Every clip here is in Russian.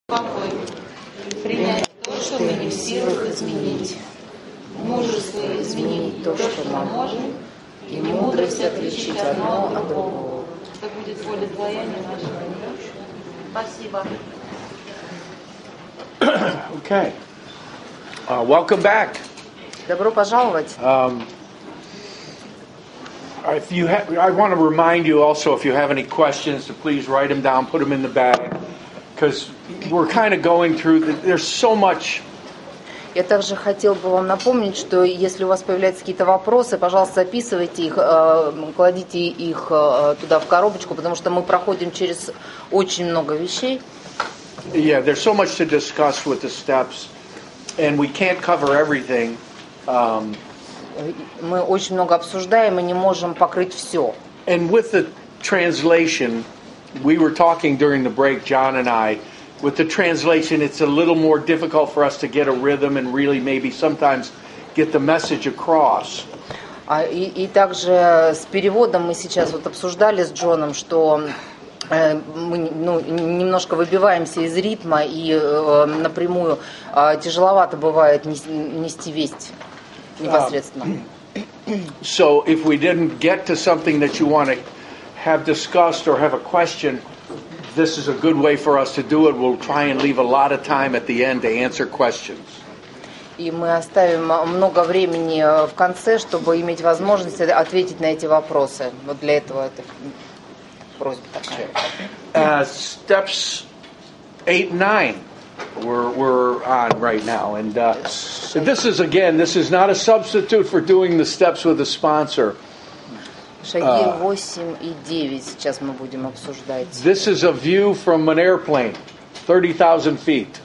Покой. Принять то, что мы не в силах изменить. Мужество изменить то, что мы можем, и мудрость отличить одно от другого. Да будет воля Твоя, не наша. Спасибо. Okay. Welcome back. Добро пожаловать. I want to remind you also, if you have any questions, to please write them down, put them in the bag, because we're kind of going through. There's so much. Я также хотел бы вам напомнить, что если у вас появляются какие-то вопросы, пожалуйста, записывайте их, кладите их туда в коробочку, потому что мы проходим через очень много вещей. Yeah, there's so much to discuss with the steps, and we can't cover everything. Мы очень много обсуждаем и не можем покрыть все. And with the translation, we were talking during the break, John and I. With the translation, it's a little more difficult for us to get a rhythm and really maybe sometimes get the message across. И также с переводом мы сейчас вот обсуждали с Джоном, что мы немножко выбиваемся из ритма и напрямую тяжеловато бывает нести весть непосредственно. So if we didn't get to something that you want to have discussed or have a question, this is a good way for us to do it. We'll try and leave a lot of time at the end to answer questions. И мы оставим много времени в конце, чтобы иметь возможность ответить на эти вопросы. Вот для этого это просьба такая. Steps 8 and 9 we're on right now, and this is not a substitute for doing the steps with a sponsor. Шаги 8 и 9 сейчас мы будем обсуждать. This is a view from an airplane, 30,000 feet.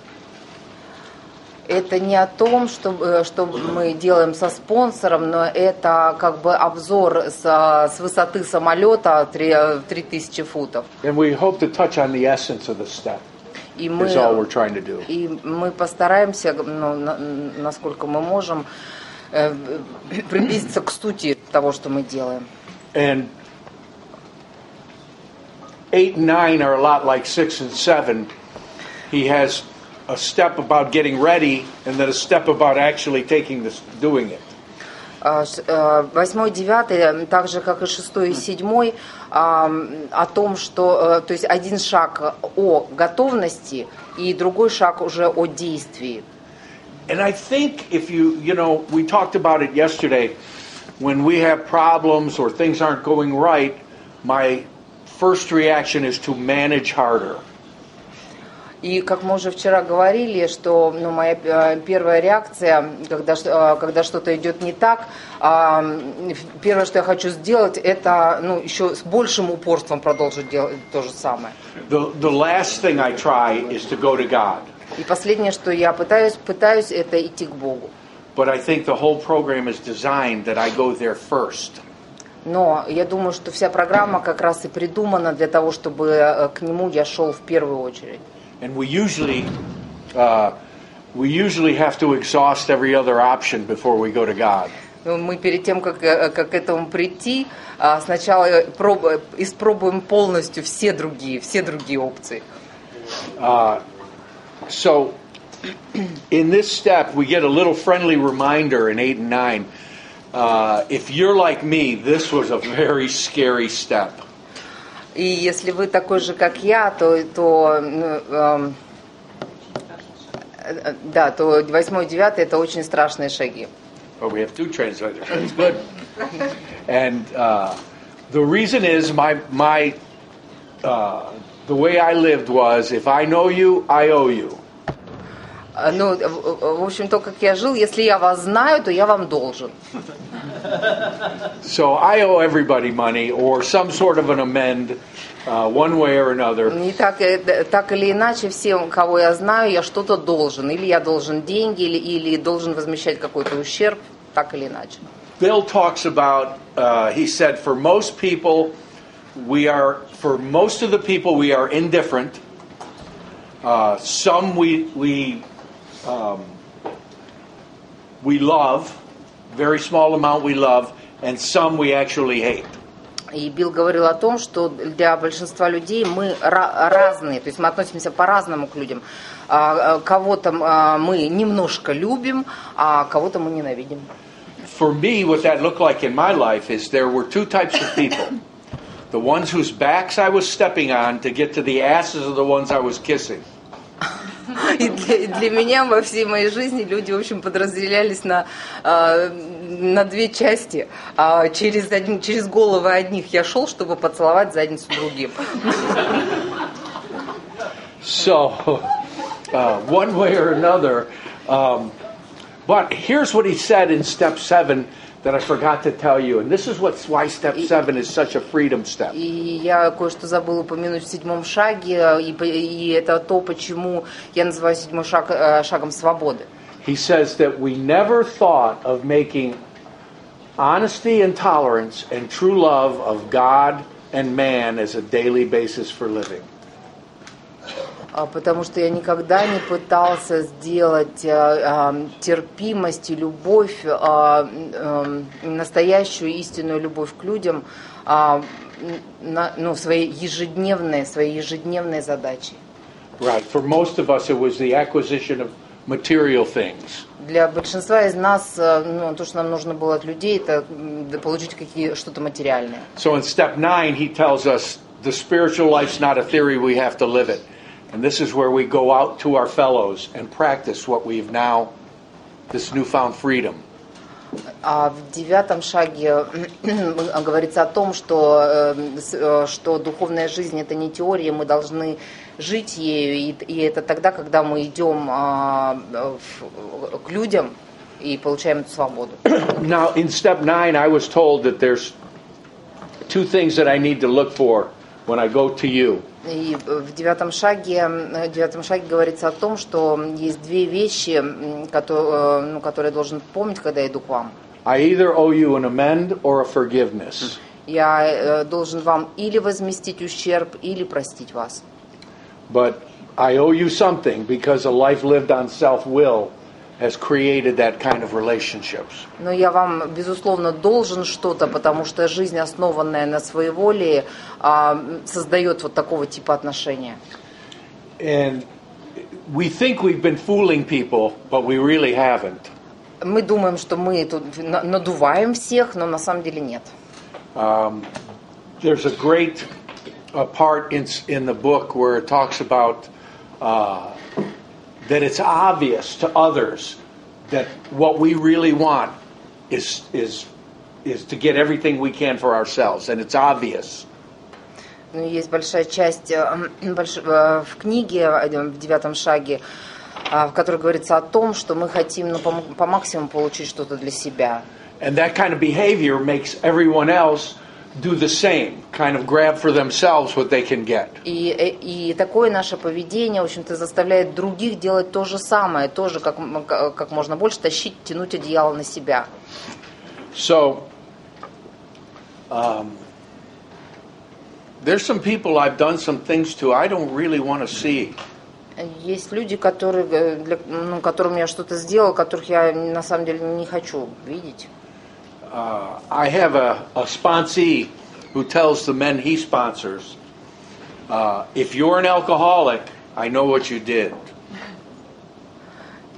Это не о том, что мы делаем со спонсором, но это как бы обзор с высоты самолета 3000 футов. And we hope to touch on the essence of the step. That's all we're trying to do. И мы постараемся, насколько мы можем, приблизиться к сути того, что мы делаем. And 8 and 9 are a lot like 6 and 7. He has a step about getting ready, and then a step about actually doing it. 8, 9, так же как и 6 и 7, о том, что, то есть один шаг о готовности и другой шаг уже о действии. And I think if we talked about it yesterday, when we have problems or things aren't going right, my first reaction is to manage harder. И как мы уже вчера говорили, что моя первая реакция, когда что-то идет не так, первое, что я хочу сделать, это еще с большим упорством продолжить делать то же самое. The last thing I try is to go to God. И последнее, что я пытаюсь, это идти к Богу. But I think the whole program is designed that I go there first. Но я думаю, что вся программа как раз и придумана для того, чтобы к Нему я шел в первую очередь. And we usually have to exhaust every other option before we go to God. Мы перед тем, как к этому прийти, сначала испробуем полностью все другие опции. So in this step, we get a little friendly reminder in 8 and 9. If you're like me, this was a very scary step. И если вы такой же, как я, то 8 и 9 это очень страшные шаги. But we have two translators. That's good. And the reason is the way I lived was, if I know you, I owe you. В общем, то, как я жил, если я вас знаю, то я вам должен. So I owe everybody money or some sort of an amend, one way or another. И так или иначе, всем, кого я знаю, я что-то должен. Или я должен деньги, или должен возмещать какой-то ущерб, так или иначе. Bill talks about, he said, for most of the people, we are indifferent. Some we love, very small amount we love, and some we actually hate. И Билл говорил о том, что для большинства людей мы разные, то есть мы относимся по-разному к людям. Кого-то мы немножко любим, а кого-то мы ненавидим. For me, what that looked like in my life is there were two types of people. The ones whose backs I was stepping on to get to the asses of the ones I was kissing. И для меня во всей моей жизни люди, в общем, подразделялись на две части. Через головы одних я шел, чтобы поцеловать задницу другим. So, one way or another. But here's what he said in step 7 that I forgot to tell you. And this is why step 7 is such a freedom step. И я кое-что забыл упомянуть в 7 шаге, и это то, почему я называю 7 шаг шагом свободы. He says that we never thought of making honesty and tolerance and true love of God and man as a daily basis for living. Потому что я никогда не пытался сделать терпимость и любовь, настоящую истинную любовь к людям, своей ежедневной задачей. Right. For most of us, it was the acquisition of material things. Для большинства из нас то, что нам нужно было от людей, это получить что-то материальное. So in step 9, he tells us the spiritual life's not a theory, we have to live it. And this is where we go out to our fellows and practice what we've now, this newfound freedom. А в 9 шаге говорится о том, что духовная жизнь – это не теория, мы должны жить ею, и это тогда, когда мы идем к людям и получаем эту свободу. Now, in step 9, I was told that there's two things that I need to look for when I go to you. И в 9 шаге говорится о том, что есть две вещи, которые я должен помнить, когда я иду к вам. I either owe you an amend or a forgiveness. Я должен вам или возместить ущерб, или простить вас. But I owe you something because a life lived on self-will has created that kind of relationships. Но я вам, безусловно, должен что-то, потому что жизнь, основанная на своеволии, создает вот такого типа отношения. And we think we've been fooling people, but we really haven't. Мы думаем, что мы тут надуваем всех, но на самом деле нет. There's a great part in the book where it talks about that it's obvious to others that what we really want is to get everything we can for ourselves, and it's obvious. Есть большая часть в книге, в 9 шаге, в которой говорится о том, что мы хотим по максимуму получить что-то для себя. And that kind of behavior makes everyone else do the same, kind of grab for themselves what they can get. И такое наше поведение, в общем-то, заставляет других делать то же самое, тоже как можно больше тянуть одеяло на себя. So, there's some people I've done some things to I don't really want to see. Есть люди, которым я что-то сделал, которых я на самом деле не хочу видеть. I have a sponsee who tells the men he sponsors, if you're an alcoholic, I know what you did.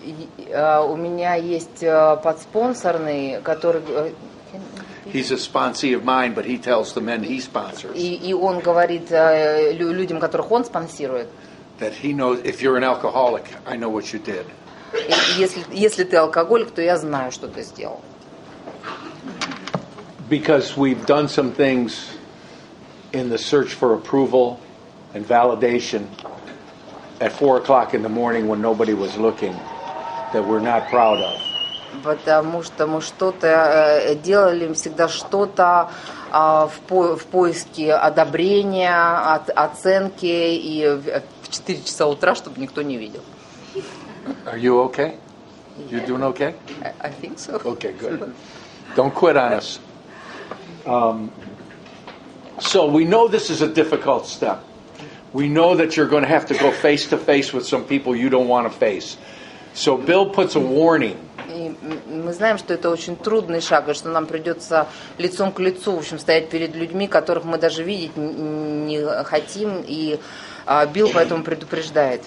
У меня есть подспонсорный, который... He's a sponsee of mine, but he tells the men he sponsors. И он говорит людям, которых он спонсирует, that he knows if you're an alcoholic, I know what you did. Если ты алкоголик, то я знаю, что ты сделал. Because we've done some things in the search for approval and validation at 4 o'clock in the morning when nobody was looking that we're not proud of. Потому что мы что-то делали, всегда что-то в поиске одобрения, оценки и в 4 часа утра, чтобы никто не видел. Are you okay? You doing okay? I think so. Okay, good. Don't quit on us. So we know this is a difficult step. We know that you're going to have to go face to face with some people you don't want to face. So Bill puts a warning И мы знаем, что это очень трудный шаг, и что нам придется лицом к лицу, в общем, стоять перед людьми, которых мы даже видеть не хотим, и Билл поэтому предупреждает.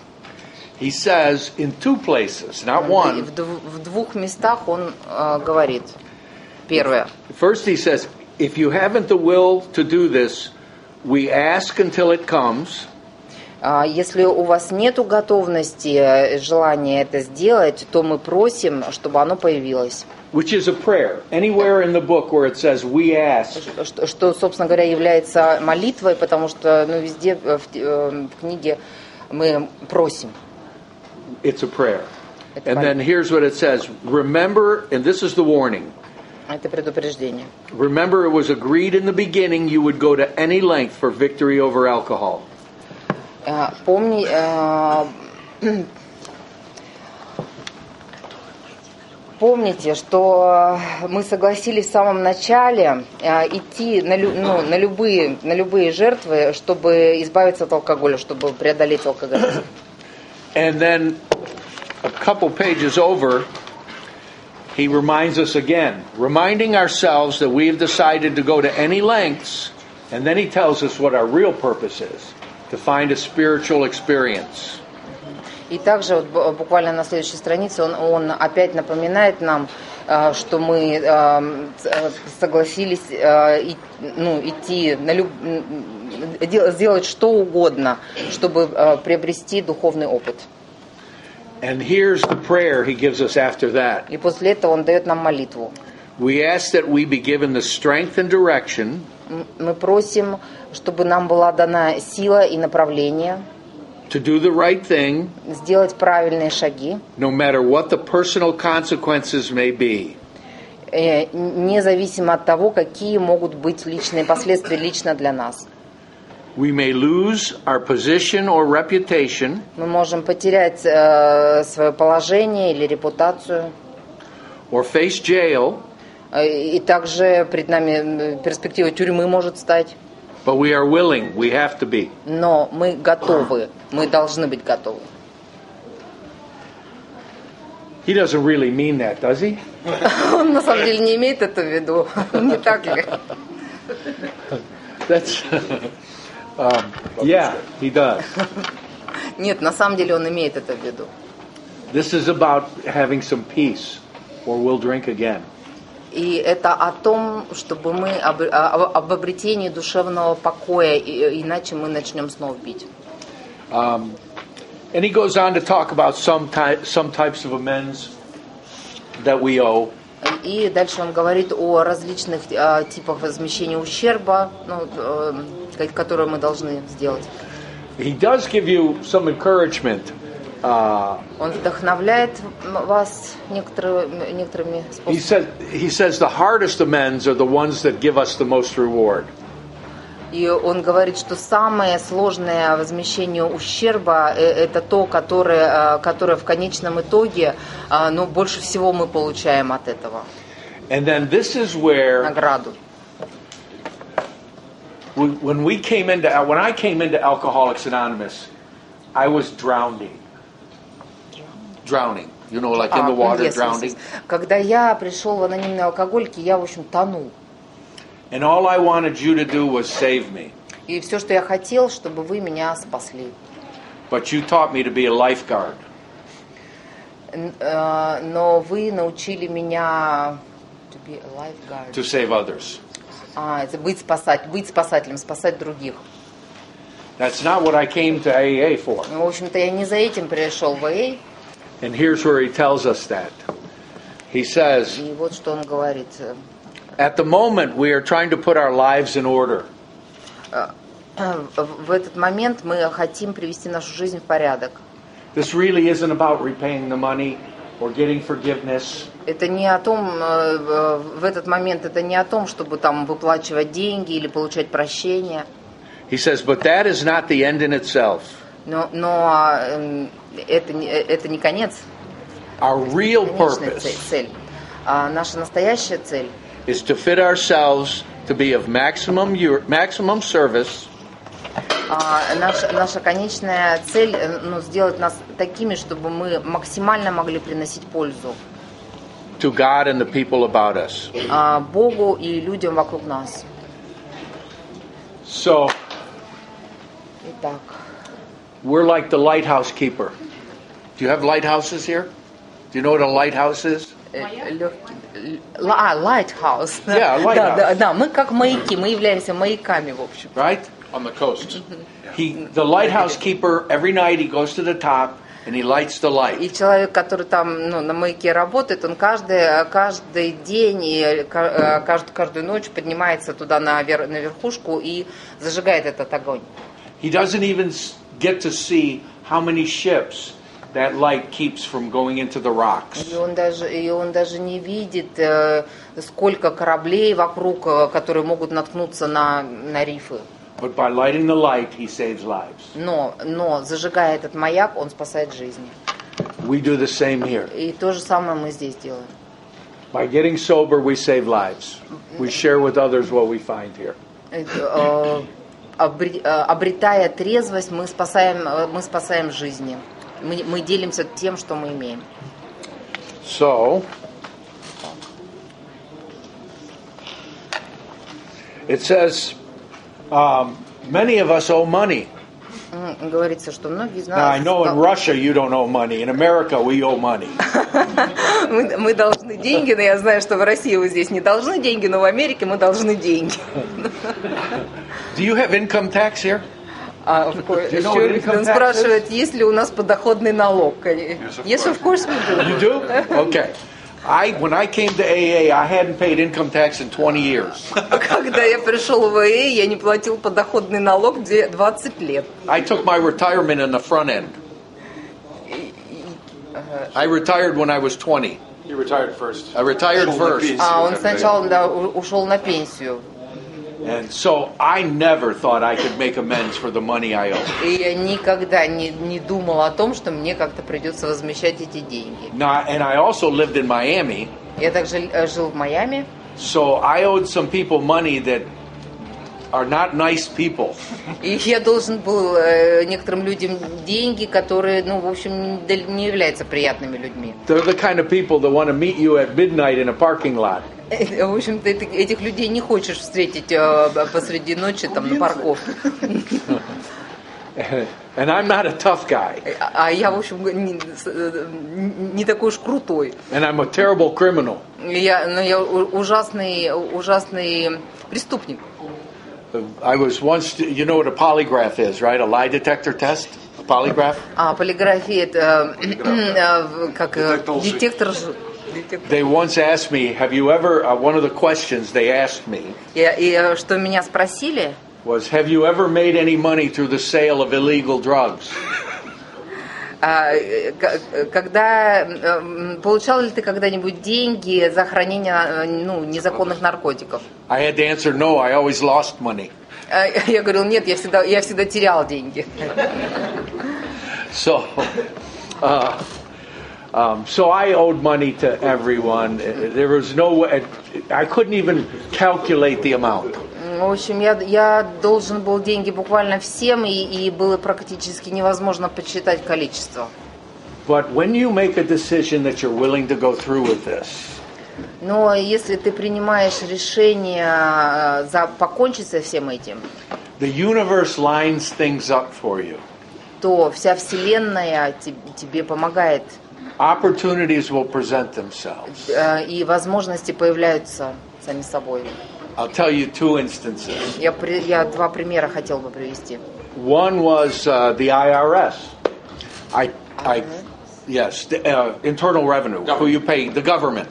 He says in two places, not one. В двух местах он говорит. Первое. First he says, if you haven't the will to do this, we ask until it comes. Если у вас нету готовности, желания это сделать, то мы просим, чтобы оно появилось. Which is a prayer. Anywhere in the book where it says we ask. Что, собственно говоря, является молитвой, потому что везде в книге мы просим. It's a prayer. And then here's what it says. Remember, and this is the warning. Это предупреждение. Remember, it was agreed in the beginning you would go to any length for victory over alcohol. Помните, что мы согласились в самом начале идти на любые жертвы, чтобы избавиться от алкоголя, чтобы преодолеть алкоголизм. And then a couple pages over, he reminds us again, reminding ourselves that we have decided to go to any lengths, and then he tells us what our real purpose is, to find a spiritual experience. И также вот буквально на следующей странице он опять напоминает нам, что мы согласились идти сделать что угодно, чтобы приобрести духовный опыт. And here's the prayer he gives us after that. И после этого он дает нам молитву. We ask that we be given the strength and direction. Мы просим, чтобы нам была дана сила и направление. To do the right thing. Сделать правильные шаги. No matter what the personal consequences may be. Независимо от того, какие могут быть личные последствия лично для нас. We may lose our position or reputation. Мы можем потерять свое положение или репутацию. Or face jail. И также перед нами перспектива тюрьмы может стать. But we are willing, we have to be. Но мы готовы, мы должны быть готовы. He doesn't really mean that, does he? Он на самом деле не имеет это в виду, не так ли? That's, yeah, he does. Нет, на самом деле он имеет это в виду. This is about having some peace, or we'll drink again. И это о том, чтобы мы об обретении душевного покоя, иначе мы начнем снова пить. And he goes on to talk about some types of amends that we owe. И дальше он говорит о различных типах возмещения ущерба, которые мы должны сделать. He does give you some encouragement. Он вдохновляет вас некоторыми способами. He says the hardest amends are the ones that give us the most reward. И он говорит, что самое сложное возмещение ущерба это то, которое в конечном итоге, больше всего мы получаем от этого. And then this is where награду. When I came into Alcoholics Anonymous, I was drowning, you know, like in the water, drowning. Когда я пришел в анонимные алкоголики, я, в общем, тонул. And all I wanted you to do was save me. И все, что я хотел, чтобы вы меня спасли. But you taught me to be a lifeguard. Но вы научили меня to be a lifeguard. To save others. Это быть спасателем, спасать других. That's not what I came to AA for. В общем-то, я не за этим пришел в AA. And here's where he tells us that. He says, и вот что он говорит. At the moment, we are trying to put our lives in order. В этот момент мы хотим привести нашу жизнь в порядок. This really isn't about repaying the money or getting forgiveness. Это не о том, в этот момент это не о том, чтобы там выплачивать деньги или получать прощение. He says, but that is not the end in itself. Но это не конец. Our real purpose цель. Наша настоящая цель is to fit ourselves to be of maximum service. Наша конечная цель, сделать нас такими, чтобы мы максимально могли приносить пользу. to God and the people about us. Богу и людям вокруг нас. So, Итак, we're like the lighthouse keeper. Do you have lighthouses here? Do you know what a lighthouse is? lighthouse. Yeah, lighthouse. Да, мы как маяки, мы являемся маяками, в общем. Right? On the coast. The lighthouse keeper, every night he goes to the top and he lights the light. И человек, который там на маяке работает, он каждый день и каждую ночь поднимается туда на верхушку и зажигает этот огонь. He doesn't even get to see how many ships that light keeps from going into the rocks. И он даже не видит, сколько кораблей вокруг, которые могут наткнуться на рифы. But by lighting the light, he saves lives. Но зажигая этот маяк, он спасает жизни. We do the same here. И то же самое мы здесь делаем. By getting sober, we save lives. We share with others what we find here. Обретая трезвость, мы спасаем жизни. Мы делимся тем, что мы имеем. So, it says, many of us owe money. Говорится, что многие из нас... Now, I know in Russia you don't owe money. In America we owe money. Мы должны деньги, но я знаю, что в России вы здесь не должны деньги, но в Америке мы должны деньги. Do you have income tax here? Он спрашивает, есть ли у нас подоходный налог. Yes, of course we do. You do? Okay. When I came to AA, I hadn't paid income tax in 20 years. Когда я пришел в АА, я не платил подоходный налог 20 лет. I took my retirement in the front end. I retired when I was 20. You retired first. I retired first. Он сначала ушел на пенсию. And so I never thought I could make amends for the money I owe. И я никогда не думал о том, что мне как-то придется возмещать эти деньги. And I also lived in Miami. Я также жил в Майами. So I owed some people money that are not nice people. И я должен был некоторым людям деньги, которые, в общем, не являются приятными людьми. They're the kind of people that want to meet you at midnight in a parking lot. В общем-то, этих людей не хочешь встретить посреди ночи там на парковке. And I'm not a tough guy. А я, в общем, не такой уж крутой. And I'm a terrible criminal. Но я ужасный преступник. I was once, you know what a polygraph is, right? A lie detector test? A polygraph? Полиграфия это как детектор. They once asked me, have you ever, one of the questions they asked me И что меня спросили? was, have you ever made any money through the sale of illegal drugs? Когда получал ли ты когда-нибудь деньги за хранение незаконных наркотиков? I had to answer no, I always lost money. Я говорил, нет, я всегда терял деньги. So I owed money to everyone. There was no way, I couldn't even calculate the amount. В общем, я должен был деньги буквально всем, и было практически невозможно подсчитать количество. But when you make a decision that you're willing to go through with this, но если ты принимаешь решение покончить со всем этим, the universe lines things up for you. То вся вселенная тебе помогает. Opportunities will present themselves. И возможности появляются сами собой. I'll tell you two instances. Я два примера хотел бы привести. One was the IRS. Yes, internal revenue. Who you pay, the government,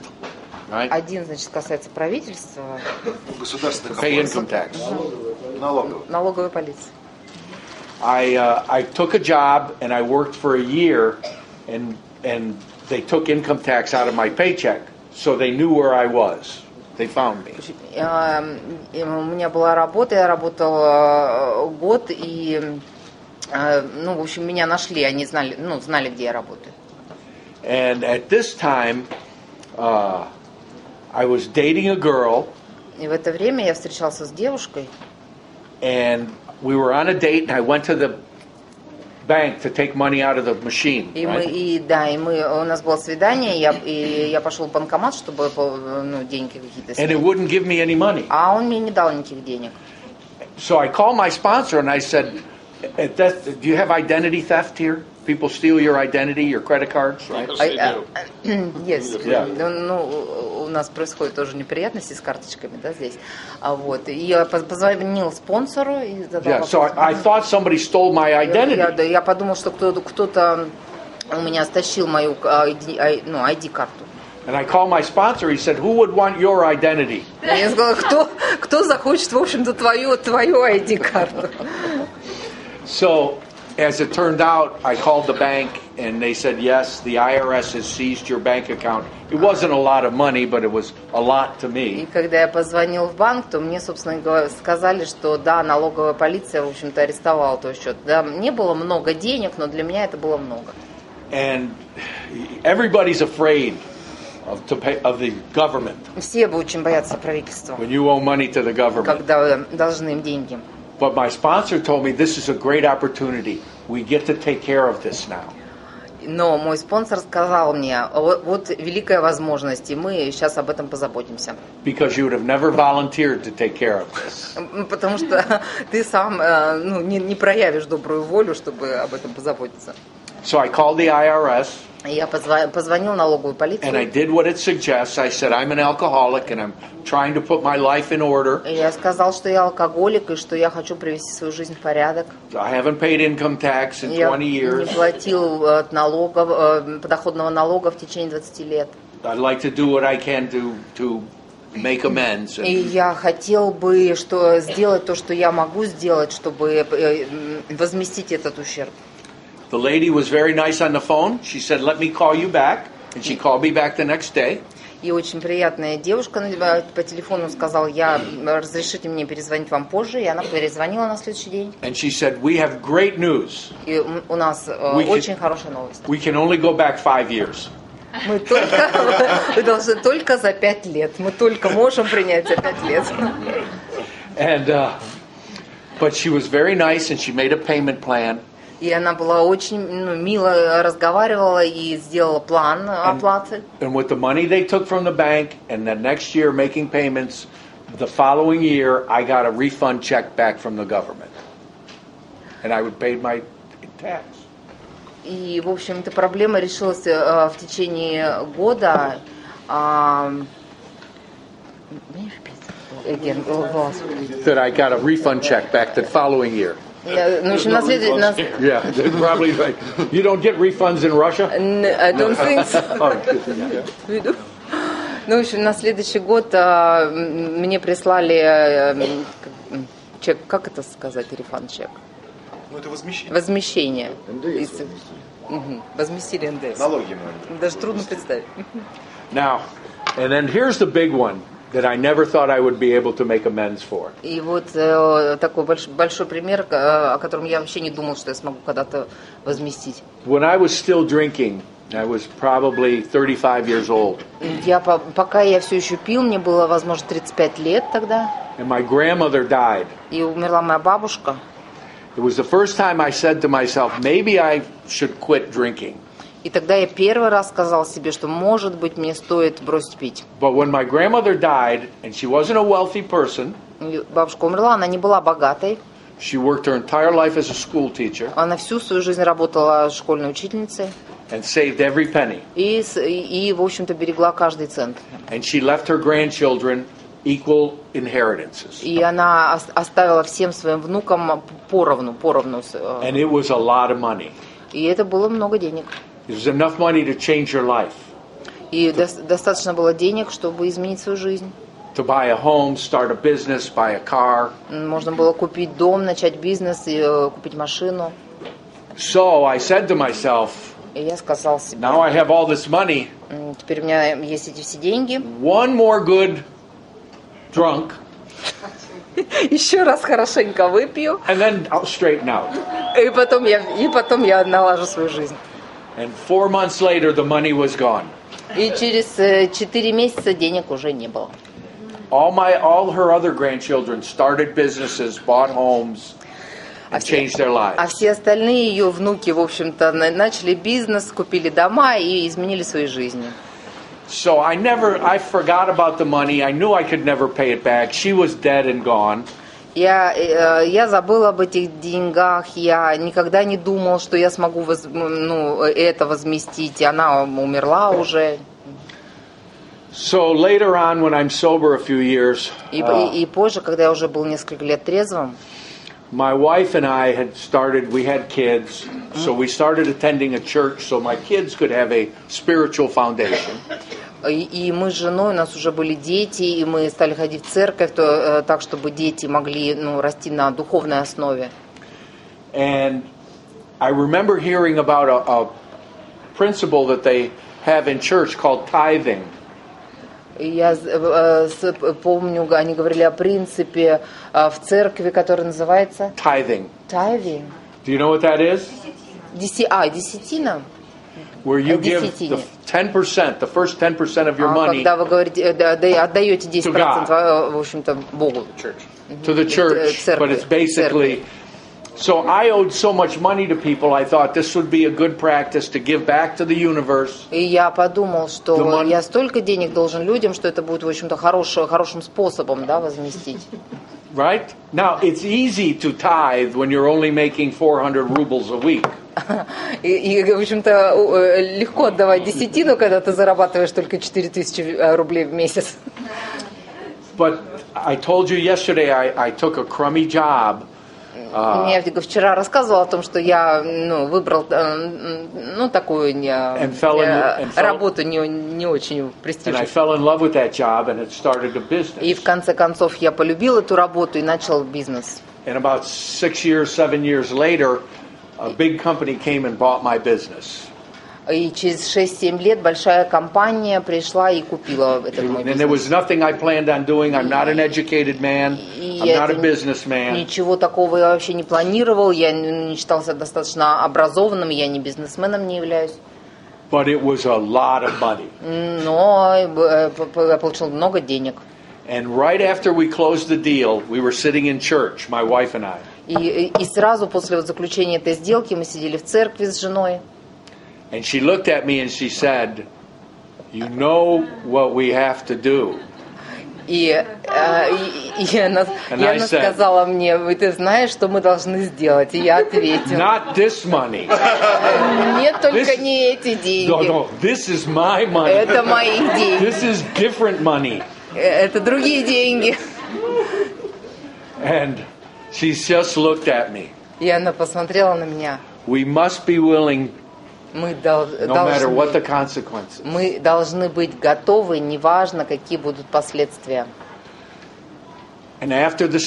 right? Один, значит, касается правительства. Pay income tax. Налоговой полиции. I took a job and I worked for a year, and they took income tax out of my paycheck, so they knew where I was. They found me. У меня была работа, я работал год, и, в общем, меня нашли, они знали, где я работаю. And at this time, I was dating a girl. И в это время я встречался с девушкой. And we were on a date, and I went to bank to take money out of the machine. И Right? у нас было свидание, я пошел в банкомат, чтобы деньги какие-то And it снять. wouldn't give me any money. А он мне не дал никаких денег. So I called my sponsor and I said, do you have identity theft here? People steal your identity, your credit cards, right? Yes, they do. Yes. Yeah. Ну, у нас происходят тоже неприятности с карточками, да, здесь. Вот. И я позвонил спонсору и задал Yeah, so вопрос. I thought somebody stole my identity. Я подумал, что кто-то у меня стащил мою ID-карту. And I called my sponsor, he said, who would want your identity? Я сказала, кто захочет, в общем-то, твою ID-карту. So, as it turned out, I called the bank and they said, yes, the IRS has seized your bank account. It wasn't a lot of money, but it was a lot to И me. когда я позвонил в банк, то мне, собственно говоря, сказали, что да, налоговая полиция, в общем-то, арестовала твой счет. Да, не было много денег, но для меня это было много. And everybody's afraid of the government Все бы очень боятся правительства, when you owe money to the government. когда должны им деньги. But my sponsor told me this is a great opportunity. We get to take care of this now. Но мой спонсор сказал мне, вот великая возможность, и мы сейчас об этом позаботимся. Because you would have never volunteered to take care of this. Потому что ты сам не проявишь добрую волю, чтобы об этом позаботиться. So I called the IRS. Я позвонил в налоговую полицию. And I did what it suggests. I said, I'm an alcoholic and I'm trying to put my life in order. Я сказал, что я алкоголик и что я хочу привести свою жизнь в порядок. I haven't paid income tax in 20 Я не years. платил подоходного налога в течение 20 лет. I'd like to do what I can to make amends. И я хотел бы сделать то, что я могу сделать, чтобы возместить этот ущерб. The lady was very nice on the phone. She said, let me call you back. And she called me back the next day. И очень приятная девушка по телефону сказала, разрешите мне перезвонить вам позже. И она перезвонила на следующий день. And she said, we have great news. И у нас очень хорошая новость. We can only go back 5 years. Мы должны только за 5 лет. Мы только можем принять за 5 лет. And, but she was very nice and she made a payment plan. И она была очень мило разговаривала и сделала план оплаты. And with the money they took from the bank and the next year making payments, the following year I got a refund check back from the government. And I would pay my tax. И, в общем, эта проблема решилась в течение года. That I got a refund check back the following year. Ну, в общем, Yeah, they're probably like, you don't get refunds in Russia? I don't think so. Ну, в общем, на следующий год мне прислали чек, как это сказать, рефанд чек? Ну, это возмещение. Возмещение. НДС. Возместили НДС. Налоги. Даже трудно представить. Now, and then here's the big one that I never thought I would be able to make amends for. И вот такой большой пример, о котором я вообще не думал, что я смогу когда-то возместить. When I was still drinking, I was probably 35 years old. Пока я все еще пил, мне было, возможно, 35 лет тогда. And my grandmother died. И умерла моя бабушка. It was the first time I said to myself, maybe I should quit drinking. И тогда я первый раз сказал себе, что, может быть, мне стоит бросить пить. But when my grandmother died, and she wasn't a wealthy person, И бабушка умерла, она не была богатой. she worked her entire life as a school teacher Она всю свою жизнь работала школьной учительницей. and saved every penny. И, в общем-то, берегла каждый цент. And she left her grandchildren equal inheritances. И она оставила всем своим внукам поровну. And it was a lot of money. И это было много денег. It was enough money to change your life. И достаточно было денег, чтобы изменить свою жизнь. To buy a home, start a business, buy a car. Можно было купить дом, начать бизнес и купить машину. So I said to myself, И я сказал себе, now I have all this money. теперь у меня есть эти все деньги. One more good drunk, Еще раз хорошенько выпью, and then I'll straighten out. и потом я налажу свою жизнь. And 4 months later, the money was gone. И через 4 месяца денег уже не было. All her other grandchildren started businesses, bought homes. and changed their lives. А все остальные ее внуки, в общем-то, начали бизнес, купили дома и изменили свои жизни. So I forgot about the money. I knew I could never pay it back. She was dead and gone. Я забыл об этих деньгах, я никогда не думал, что я смогу это возместить, она умерла уже. So later on, when I'm sober a few years, И позже, когда я уже был несколько лет трезвым, my wife and I we had kids, so we started attending a church so my kids could have a spiritual foundation. И мы с женой, у нас уже были дети, и мы стали ходить в церковь, так, чтобы дети могли расти на духовной основе. And I remember hearing about a principle that they have in church called tithing. Я помню, они говорили о принципе в церкви, который называется Tithing. Tithing. Do you know what that is? Десятина. Where you give the 10%, the first 10% of your money. Когда вы говорите, отдаете 10%, в общем-то, Богу. To the church, but it's basically. So I owed so much money to people. I thought this would be a good practice to give back to the universe. И я подумал, что я столько денег должен людям, что это будет, в общем-то, хорошим способом, да, возместить. Right? Now, it's easy to tithe when you're only making 400 rubles a week. И, в общем-то, легко отдавать десятину, когда ты зарабатываешь только 4000 рублей в месяц. But I told you yesterday I took a crummy job. Я вчера рассказывала о том, что я выбрал такую работу не очень престижную. И в конце концов я полюбил эту работу и начал бизнес. And about 6 years, 7 years later, a big company came and bought my business. И через 6-7 лет большая компания пришла и купила этот мой бизнес. And there was nothing I planned on doing. I'm not an educated man. I'm not a businessman. Ничего такого я вообще не планировал. Я не считался достаточно образованным. Я не бизнесменом не являюсь. But it was a lot of money. Но я получил много денег. And right after we closed the deal, we were sitting in church, my wife and I. И сразу после заключения этой сделки мы сидели в церкви с женой. And she looked at me and she said, "You know what we have to do." И она сказала мне: ты знаешь, что мы должны сделать? И я ответил: Not this money. Нет, только не эти деньги. No, this is my money. Это мои деньги. This is different money. Это другие деньги. And she just looked at me. И она посмотрела на меня. We must be willing. Мы должны быть готовы, неважно, какие будут последствия. And after the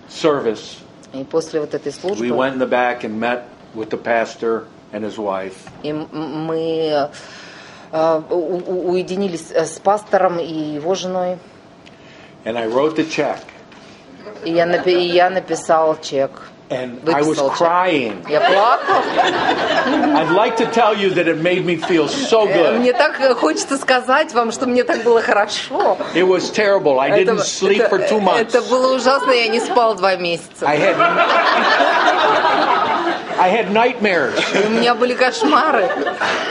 service, и после вот этой службы, we went in the back and met with the pastor and his wife. И мы уединились с пастором и его женой. And I wrote the check. И я написал чек. And I was crying. Я плакал. I'd like to tell you that it made me feel so good. Мне так хочется сказать вам, что мне так было хорошо. It was terrible. I didn't sleep for 2 months. Это было ужасно, я не спал 2 месяца. I had nightmares. У меня были кошмары.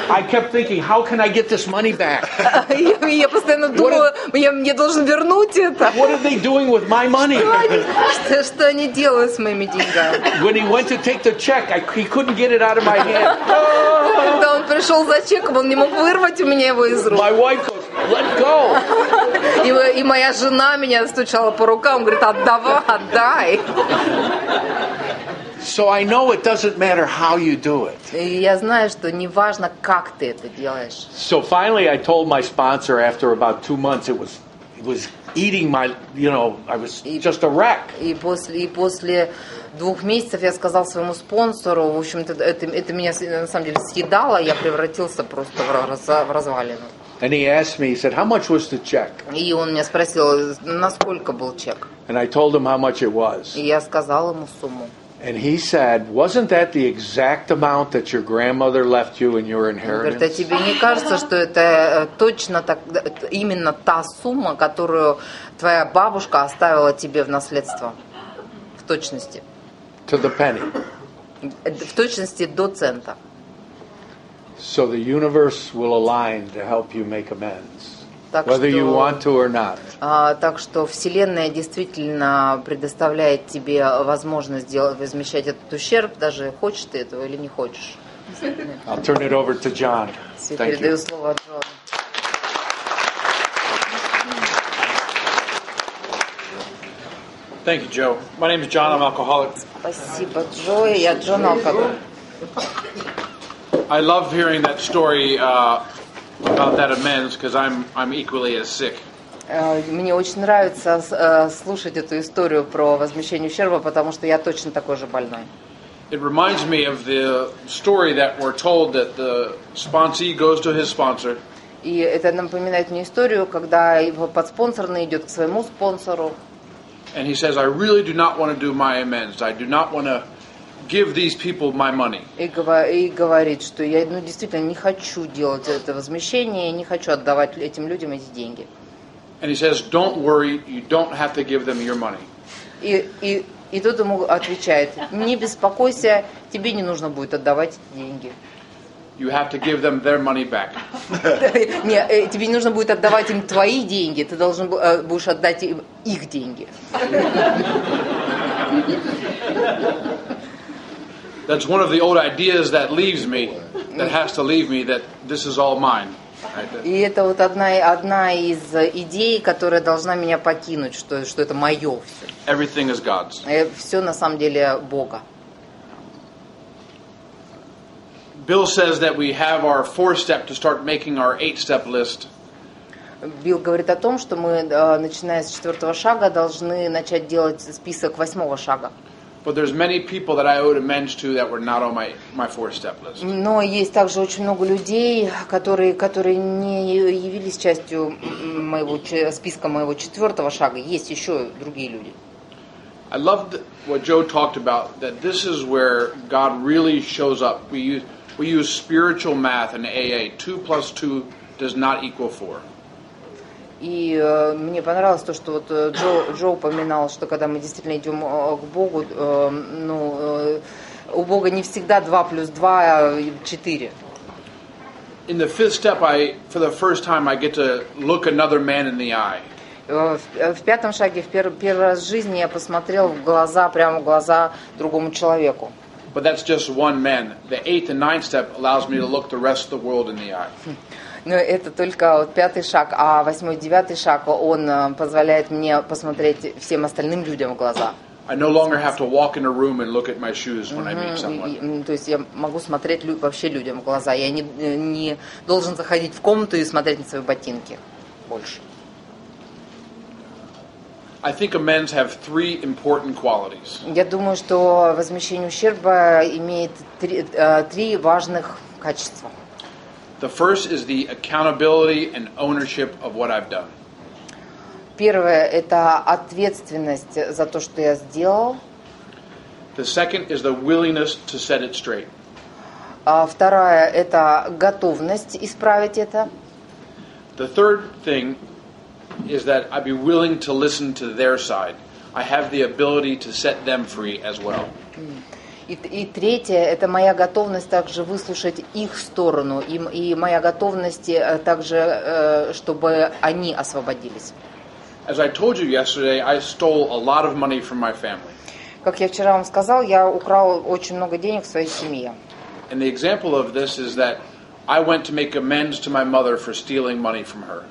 I kept thinking, how can I get this money back? Я постоянно думала, мне должен вернуть это. What are they doing with my money? Что они делают с моими деньгами? When he went to take the check, he couldn't get it out of my hand. Когда он пришел за чеком, он не мог вырвать у меня его из рук. My wife goes, let go. И моя жена меня стучала по рукам, говорит: отдай. So I know it doesn't matter how you do it. И я знаю, что не важно, как ты это делаешь. So finally I told my sponsor after about 2 months it was eating my, I was just a wreck. И после 2 месяцев я сказал своему спонсору, в общем-то, это меня на самом деле съедало, я превратился просто в развалину. And he asked me, he said, how much was the check? И он меня спросил, насколько был чек. And I told him how much it was. И я сказал ему сумму. And he said, wasn't that the exact amount that your grandmother left you in your inheritance? Говорит: а тебе не кажется, что это точно так, именно та сумма, которую твоя бабушка оставила тебе в наследство? В точности. to the penny. В точности до цента. So the universe will align to help you make amends, Так whether you want что, to or not. так что Вселенная действительно предоставляет тебе возможность возмещать этот ущерб, даже хочешь ты этого или не хочешь. I'll turn it over to John. Я Thank передаю you. слово Джону. Thank you, Joe. My name is John. I'm an alcoholic. Спасибо, Джо. Я Джон алкоголь. I love hearing that story about that amends because I'm equally as sick. Мне очень нравится слушать эту историю про возмещение ущерба, потому что я точно такой же больной. It reminds me of the story that we're told that the sponsee goes to his sponsor. И это напоминает мне историю, когда его подспонсорный идет к своему спонсору. And he says, I really do not want to do my amends. I do not want to give these people my money. И говорит, что я действительно не хочу делать это возмещение, не хочу отдавать этим людям эти деньги. And he says, don't worry, you don't have to give them your money. И тот ему отвечает, не беспокойся, тебе не нужно будет отдавать эти деньги. You have to give them their money back. Не, тебе не нужно будет отдавать им твои деньги, ты должен будешь отдать им их деньги. That's one of the old ideas that leaves me, that has to leave me, that this is all mine. И это вот одна из идей, которая должна меня покинуть, что это мое все. Everything is God's. Все на самом деле Бога. Bill says that we have our 4-step to start making our 8-step list. Билл говорит о том, что мы, начиная с 4-го шага, должны начать делать список 8-го шага. But there's many people that I owed amends to that were not on my 4-step list. Но есть также очень много людей, которые не явились частью списка моего 4-го шага. Есть еще другие люди. I loved what Joe talked about, that this is where God really shows up. We use spiritual math in AA. 2 plus 2 does not equal 4. И мне понравилось то, что вот Джо упоминал, что когда мы действительно идем к Богу, у Бога не всегда 2 плюс 2 4. In the 5th step, for the first time, I get to look another man in the eye. В 5-м шаге, в первый раз в жизни я посмотрел прямо в глаза другому человеку. But that's just one man. The 8th and 9th step allows me to look the rest of the world in the eye. Но это только вот 5-й шаг, а 8-й, 9-й шаг, он позволяет мне посмотреть всем остальным людям в глаза. I no longer have to walk in a room and look at my shoes when I meet someone. То есть я могу смотреть вообще людям в глаза. Я не должен заходить в комнату и смотреть на свои ботинки больше. I think amends have 3 important qualities. Я думаю, что возмещение ущерба имеет 3 важных качества. The first is the accountability and ownership of what I've done. Первое – это ответственность за то, что я сделал. The second is the willingness to set it straight. Вторая – это готовность исправить это. The third thing is that I'd be willing to listen to their side. I have the ability to set them free as well. И третье – это моя готовность также выслушать их сторону, и моя готовность также, чтобы они освободились. As I told you yesterday, I stole a lot of money from my family. Как я вчера вам сказал, я украл очень много денег в своей семье. And the example of this is that I went to make amends to my mother for stealing money from her.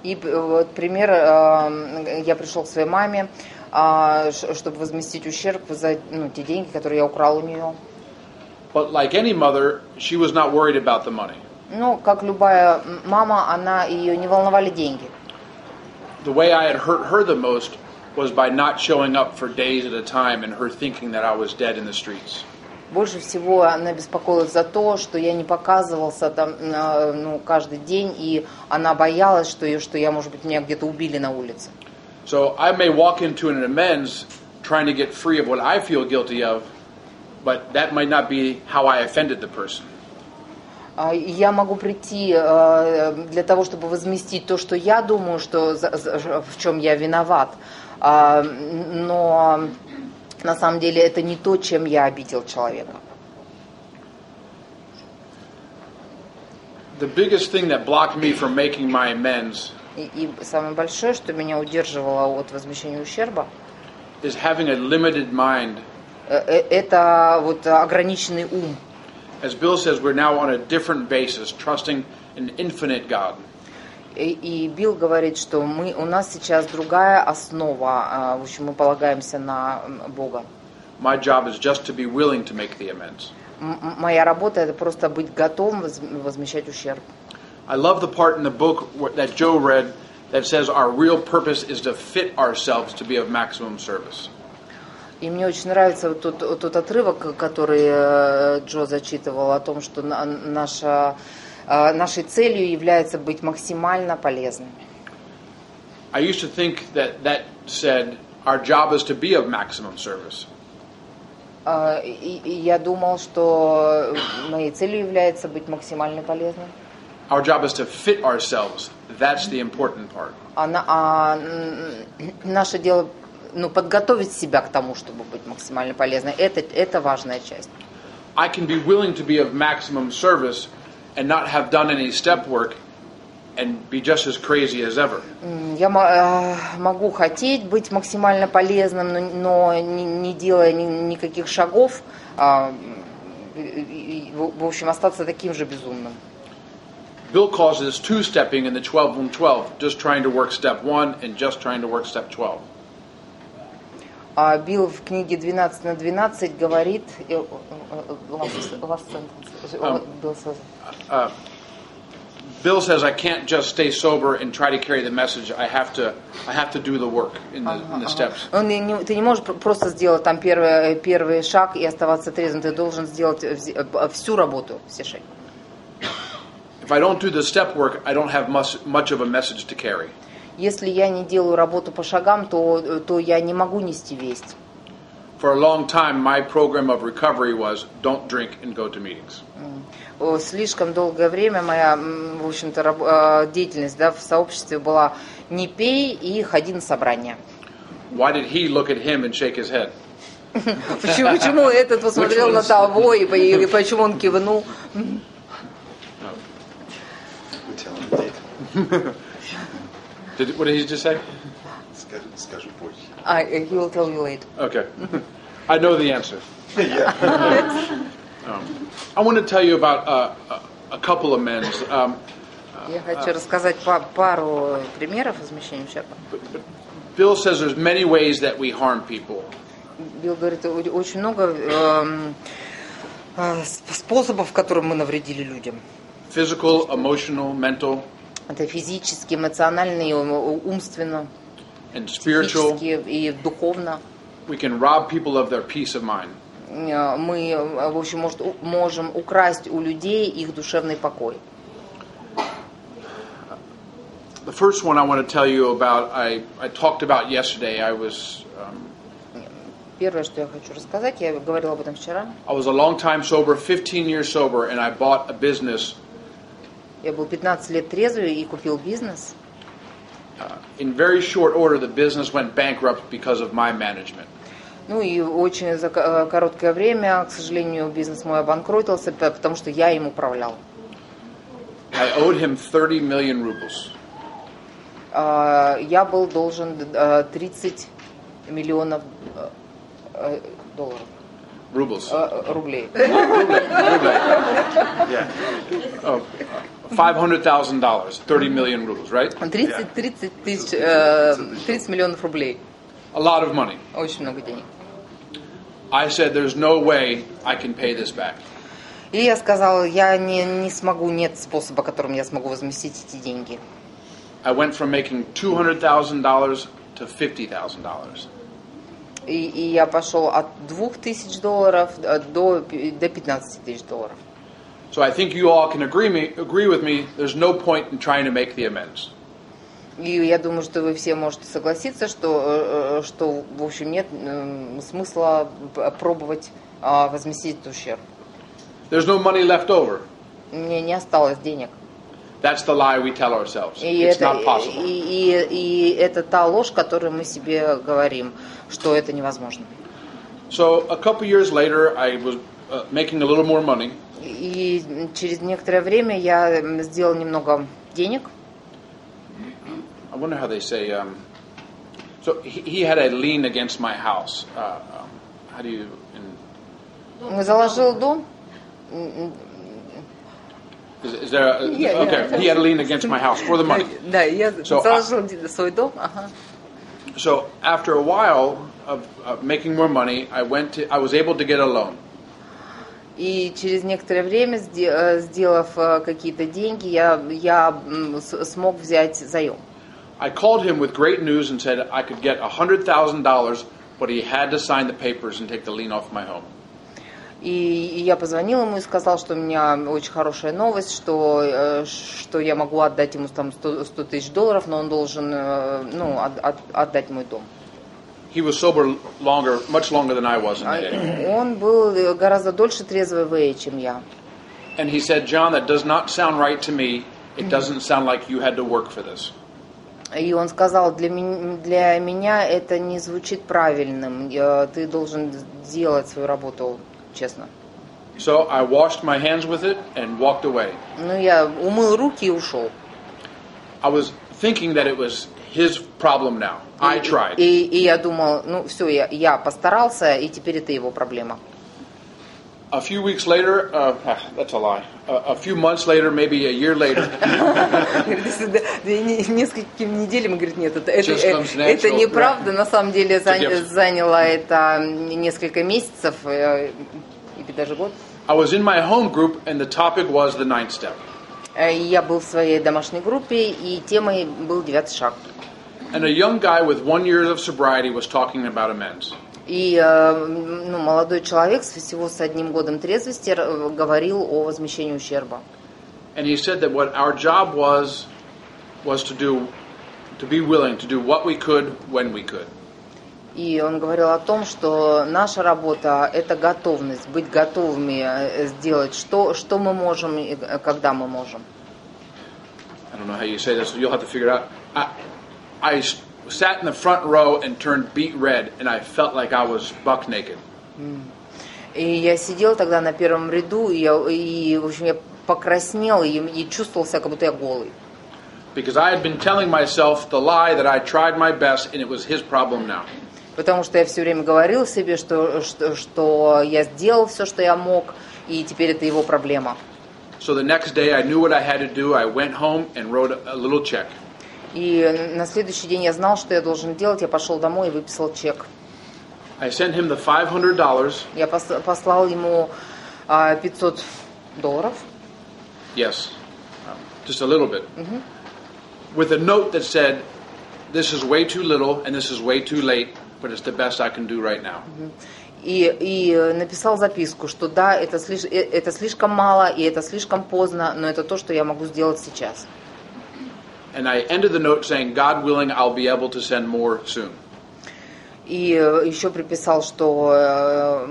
И вот пример, я пришел к своей маме, чтобы возместить ущерб за те деньги, которые я украл у нее. But like any mother, she was not worried about the money. Ну, как любая мама, ее не волновали деньги. The way I had hurt her the most was by not showing up for days at a time and her thinking that I was dead in the streets. Больше всего она беспокоилась за то, что я не показывался там, каждый день, и она боялась, что я, может быть, меня где-то убили на улице. So I may walk into an amends trying to get free of what I feel guilty of, but that might not be how I offended the person. Я могу прийти для того, чтобы возместить то, что я думаю, в чем я виноват, но на самом деле это не то, чем я обидел человека. The biggest thing that blocked me from making my amends И самое большое, что меня удерживало от возмещения ущерба, is having a limited mind. это вот ограниченный ум. As Bill says, we're now on a different basis, trusting an infinite God. И Билл говорит, что у нас сейчас другая основа, в общем, мы полагаемся на Бога. My job is just to be willing to make the amends. Моя работа — это просто быть готовым возмещать ущерб. I love the part in the book that Joe read that says our real purpose is to fit ourselves to be of maximum service. И мне очень нравится вот тот отрывок, который Джо зачитывал, о том, что нашей целью является быть максимально полезными. I used to think that said our job is to be of maximum service. И я думал, что моей целью является быть максимально полезным. Our job is to fit ourselves. That's the important part. Наше дело, подготовить себя к тому, чтобы быть максимально полезной. Это важная часть. I can be willing to be of maximum service and not have done any step work and be just as crazy as ever. Я могу хотеть быть максимально полезным, но не делая никаких шагов, в общем, остаться таким же безумным. Bill calls this two-stepping in the 12 and 12, just trying to work step 1 and just trying to work step 12. Билл в книге 12 на 12 говорит, last sentence, Bill says I can't just stay sober and try to carry the message. I have to do the work in the steps. Ты не можешь просто сделать там первый шаг и оставаться трезвым. Ты должен сделать всю работу, все шаги. If I don't do the step work, I don't have much of a message to carry. Если я не делаю работу по шагам, то я не могу нести весть. For a long time, my program of recovery was don't drink and go to meetings. Слишком долгое время моя, в общем-то, деятельность, в сообществе была не пей и ходи на собрания. Why did he look at him and shake his head? Почему этот посмотрел на того и почему он кивнул? What did he just say? Скажу позже. He will tell you later. Okay. I know the answer. Yeah. I want to tell you about a couple of amends. Я хочу рассказать пару примеров возмещения ущерба. Bill says there's many ways that we harm people. Билл говорит, очень много способов, которым мы навредили людям. Physical, emotional, mental. Это физически, эмоционально и умственно, and spiritual. И духовно. We can rob people of their peace of mind. Мы, в общем, можем украсть у людей их душевный покой. The first one I want to tell you about, I talked about yesterday. Первое, что я хочу рассказать, я говорила об этом вчера. I was a long time sober, 15 years sober, and I bought a business. Я был 15 лет трезвый и купил бизнес. In very short order, the business went bankrupt because of my management. Ну и очень за короткое время, к сожалению, бизнес мой обанкротился, потому что я им управлял. I owed him 30 million rubles. Я был должен 30 миллионов долларов. Rubles. Рублей. Yeah. $500,000, 30 million rubles, right? 30 миллионов рублей. A lot of money. Очень много денег. I said, there's no way I can pay this back. И я сказала, я не смогу, нет способа, которым я смогу возместить эти деньги. I went from making $200,000 to $50,000. И я пошел от $2,000 до $15,000. So I think you all can agree with me. There's no point in trying to make the amends. И я думаю, что вы все можете согласиться, что в общем, нет смысла пробовать возместить этот ущерб. There's no money left over. Мне не осталось денег. That's the lie we tell ourselves. И It's not possible. И это та ложь, которую мы себе говорим, что это невозможно. So a couple years later, I was making a little more money. И через некоторое время я сделал немного денег. I wonder how they say. So he had a lien against my house. How do you? Заложил дом. Is there? Okay, he had a lien against my house for the money. Да, я So, заложил свой дом. Ага. So after a while of making more money, I was able to get a loan. И через некоторое время, сделав какие-то деньги, я смог взять заем. I called him with great news and said I could get $100,000, but he had to sign the papers and take the lien off my home. И я позвонил ему и сказал, что у меня очень хорошая новость, что я могу отдать ему там $100 тысяч, но он должен отдать мой дом. He was sober much longer than I was in the day. Он был гораздо дольше трезвый, чем я. And he said, John, that does not sound right to me. It doesn't sound like you had to work for this. И он сказал, для меня это не звучит правильным. Ты должен делать свою работу честно. So I washed my hands with it and walked away. Ну, я умыл руки и ушел. I was thinking that it was his problem now. I tried. И я думал, ну все, я постарался, и теперь это его проблема. A few weeks later, that's a lie. A few months later, maybe a year later. Несколькими неделями, говорит, нет, это неправда. На самом деле заняло это несколько месяцев, или даже год. I was in my home group, and the topic was the 9th step. Я был в своей домашней группе, и темой был 9-й шаг. And a young guy with 1 year of sobriety was talking about amends. И молодой человек всего с 1 годом трезвости говорил о возмещении ущерба. And he said that what our job was to be willing to do what we could when we could. И он говорил о том, что наша работа – это готовность, быть готовыми сделать, что мы можем и когда мы можем. I don't know how you say this, so you'll have to figure it out. I sat in the front row and turned beet red, and I felt like I was buck naked. И я сидел тогда на первом ряду, и в общем, я покраснел и чувствовал себя, как будто я голый. Because I had been telling myself the lie that I tried my best, and it was his problem now. Потому что я все время говорил себе, что я сделал все, что я мог, и теперь это его проблема. So the next day I knew what I had to do. I went home and wrote a little check. И на следующий день я знал, что я должен делать. Я пошел домой и выписал чек. I sent him the $500. Я послал ему $500. Yes, just a little bit. With a note that said, "This is way too little and this is way too late, but it's the best I can do right now." И написал записку, что да, это слишком мало и это слишком поздно, но это то, что я могу сделать сейчас. And I ended the note saying, "God willing, I'll be able to send more soon." И еще приписал, что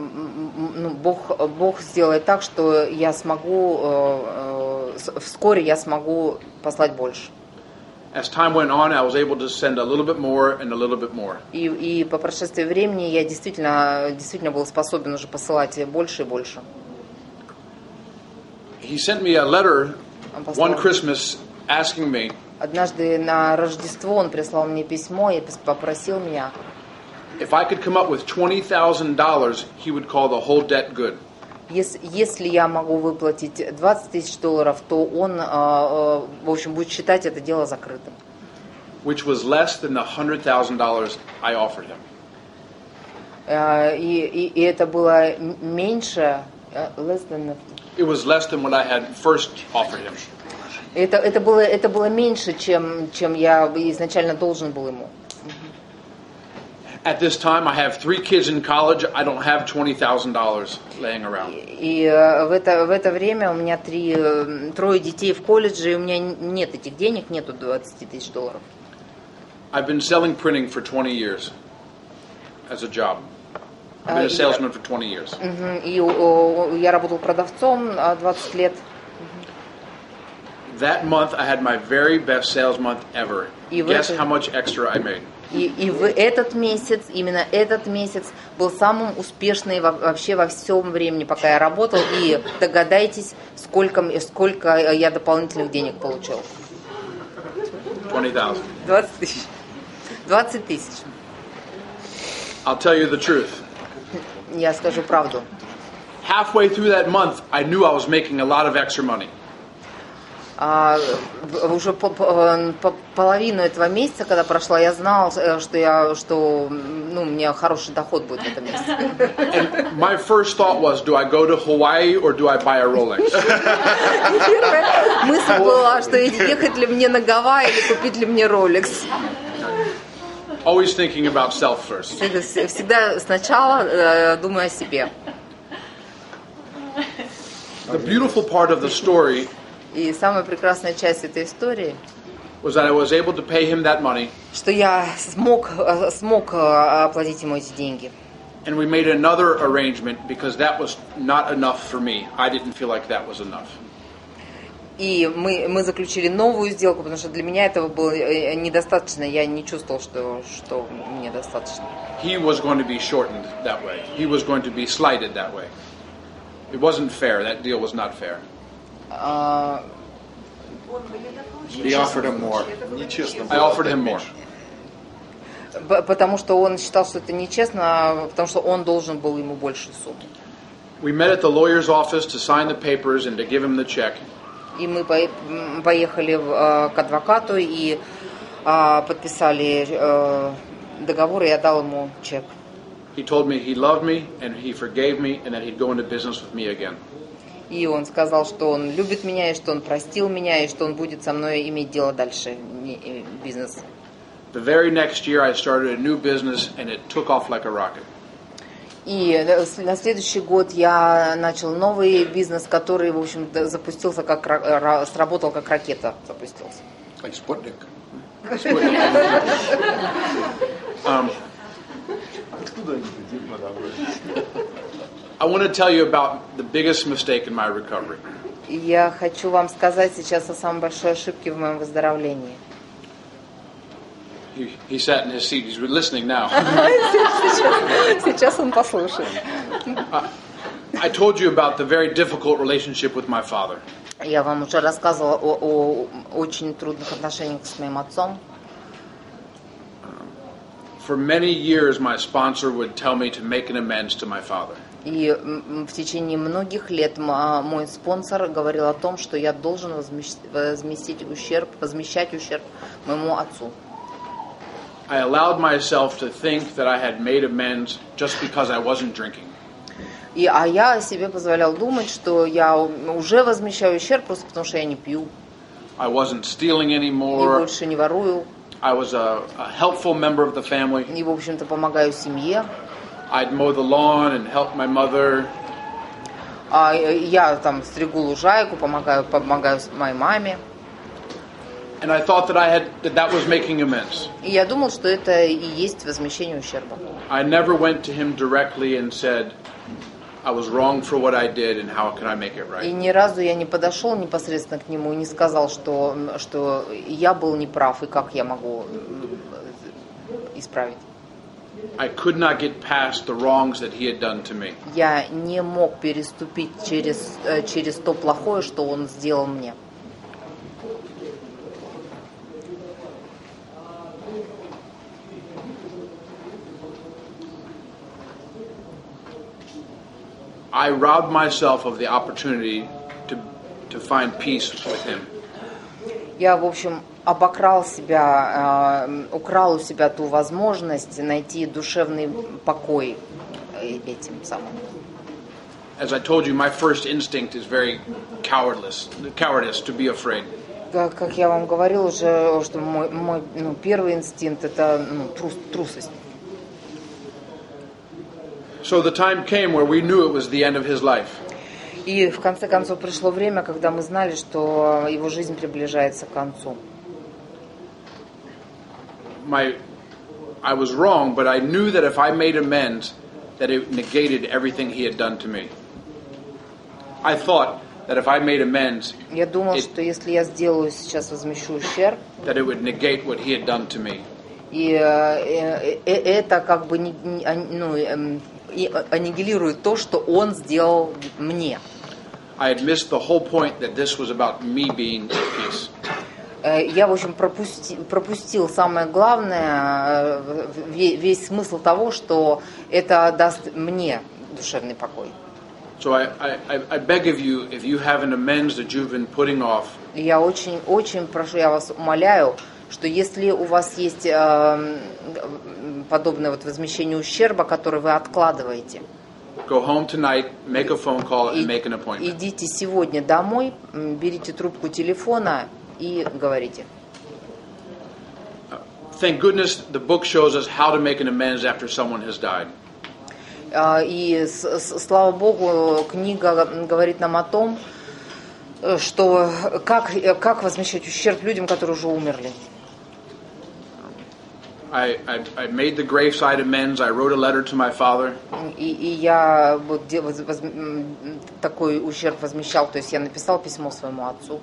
Бог сделает так, что я смогу, вскоре я смогу послать больше. As time went on, I was able to send a little bit more and a little bit more. И по прошествии времени я действительно был способен уже посылать больше и больше. He sent me a letter one Christmas asking me. Однажды на Рождество он прислал мне письмо и попросил меня. If I could come up with $20,000, he would call the whole debt good. Если я могу выплатить $20 тысяч, то он, в общем, будет считать это дело закрытым. Which was less than the $100,000 I offered him. И это было меньше, less than. It was less than what I had first offered him. Это было меньше, чем я изначально должен был ему. At this time, I have 3 kids in college. I don't have $20,000 laying around. И в это время у меня 3 детей в колледже, и у меня нет этих денег, нету $20 тысяч. I've been selling printing for 20 years as a job. I've been a salesman for 20 years. И я работал продавцом 20 лет. That month, I had my very best sales month ever. Guess how much extra I made? И в этот месяц, именно этот месяц был самым успешным вообще во всем времени, пока я работал. И догадайтесь, сколько я дополнительных денег получил. 20,000. 20 тысяч. 20 тысяч. I'll tell you the truth. Я скажу правду. Halfway through that month, I knew I was making a lot of extra money. Уже половину этого месяца, когда прошла, я знал, что у меня хороший доход будет в этом месяце. And my first thought was, do I go to Hawaii or do I buy a Rolex? Первая мысль была, что ехать ли мне на Гавайи или купить ли мне Rolex. Always thinking about self first. Всегда сначала думаю о себе. The beautiful part of the story И самая прекрасная часть этой истории, was that I was able to pay him that money, что я смог оплатить ему эти деньги. and we made another arrangement because that was not enough for me. I didn't feel like that was enough. И мы заключили новую сделку, потому что для меня этого было недостаточно. Я не чувствовал, что мне достаточно. He was going to be shortened that way. He was going to be slighted that way. It wasn't fair. That deal was not fair. He offered him more. Нечестно I было offered him отдать more. меньше. Потому что он считал, что это нечестно, потому что он должен был ему большую сумму. We met at the lawyer's office to sign the papers and to give him the check. И мы поехали к адвокату и подписали договор, и я дал ему чек. He told me he loved me and he forgave me and that he'd go into business with me again. И он сказал, что он любит меня, и что он простил меня, и что он будет со мной иметь дело дальше, бизнес. The very next year I started a new business and it took off like a rocket. И на следующий год я начал новый бизнес, который, в общем, запустился, сработал как ракета, запустился. Like Sputnik. Откуда они такие подобрали? I want to tell you about the biggest mistake in my recovery. Я хочу вам сказать сейчас о самой большой ошибке в моем выздоровлении. He sat in his seat. He's listening now. Сейчас он послушает. I told you about the very difficult relationship with my father. Я вам уже рассказывала о очень трудных отношениях с моим отцом. For many years, my sponsor would tell me to make an amends to my father. И в течение многих лет мой спонсор говорил о том, что я должен возмещать ущерб моему отцу. I allowed myself to think that I had made amends just because I wasn't drinking. А я себе позволял думать, что я уже возмещаю ущерб просто потому, что я не пью. I wasn't stealing И anymore. больше не ворую. I was a helpful member of the family. И, в общем-то, помогаю семье. I'd mow the lawn and help my mother. Я там стригу лужайку, помогаю моей маме. And I thought that was making amends. И я думал, что это и есть возмещение ущерба. I never went to him directly and said, I was wrong for what I did and how can I make it И right. ни разу я не подошел непосредственно к нему и не сказал, что я был неправ и как я могу исправить. I could not get past the wrongs that he had done to me. Я не мог переступить через то плохое, что он сделал мне. I robbed myself of the opportunity to find peace with him. Я, в общем, обокрал себя, украл у себя ту возможность найти душевный покой этим самым. As I told you, my first instinct is very cowardice to be afraid. Как я вам говорил уже, что мой первый инстинкт это трусость. So the time came where we knew it was the end of his life. И в конце концов пришло время, когда мы знали, что его жизнь приближается к концу. I was wrong, but I knew that if I made amends, that it negated everything he had done to me. I thought that if I made amends, Я думал, что если я сделаю сейчас возмещу ущерб, that it would negate what he had done to me. И это как бы аннигилирует то, что он сделал мне. I had missed the whole point that this was about me being at peace. Я, в общем, пропустил самое главное, весь смысл того, что это даст мне душевный покой. So I beg of you, if you have an amends that you've been putting off, Я очень прошу, я вас умоляю, что если у вас есть подобное вот возмещение ущерба, которое вы откладываете, go home tonight, make a phone call, and make an appointment. идите сегодня домой, берите трубку телефона и говорите. Thank goodness the book shows us how to make an amends after someone has died. И слава Богу, книга говорит нам о том, что как возмещать ущерб людям, которые уже умерли. I made the graveside amends. I wrote a letter to my father. И я вот такой ущерб возмещал, то есть я написал письмо своему отцу.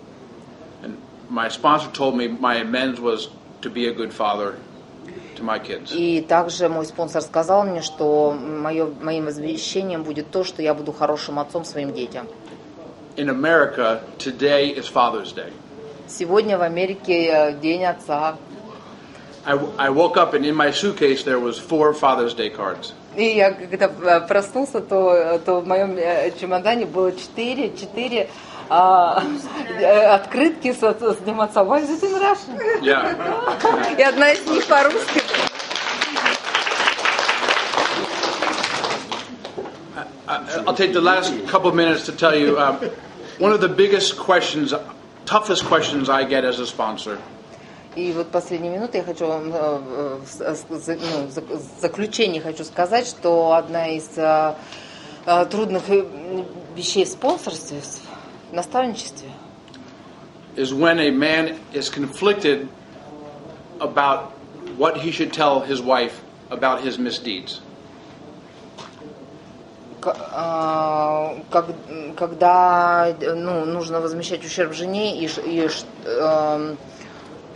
And my sponsor told me my amends was to be a good father to my kids. И также мой спонсор сказал мне, что моим возмещением будет то, что я буду хорошим отцом своим детям. In America, today is Father's Day. Сегодня в Америке День отца. I woke up and in my suitcase there was 4 Father's Day cards. И я когда проснулся, то в моем чемодане было 4 открытки с Днем отца. Why is it in Russian? Yeah. И одна из них по-русски. I'll take the last couple of minutes to tell you one of the biggest questions, toughest questions I get as a sponsor. И вот последние минуты я хочу вам в заключение хочу сказать, что одна из трудных вещей в спонсорстве, в наставничестве, is when a man is conflicted about what he should tell his wife about his misdeeds. Когда нужно возмещать ущерб жене, и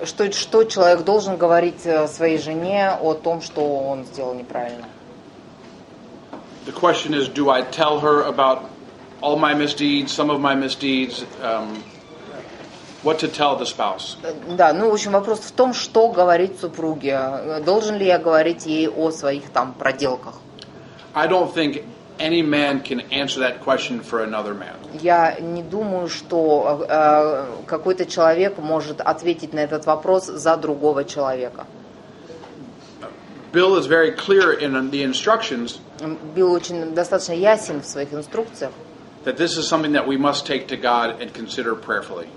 что человек должен говорить своей жене о том, что он сделал неправильно. The question is, do I tell her about all my misdeeds, some of my misdeeds, what to tell the spouse? Да, в общем, вопрос в том, что говорить супруге. Должен ли я говорить ей о своих там проделках? I don't think any man can answer that question for another man. Я не думаю, что какой-то человек может ответить на этот вопрос за другого человека. Bill is very clear in the instructions Билл очень достаточно ясен в своих инструкциях, that this is something that we must take to God and consider prayerfully.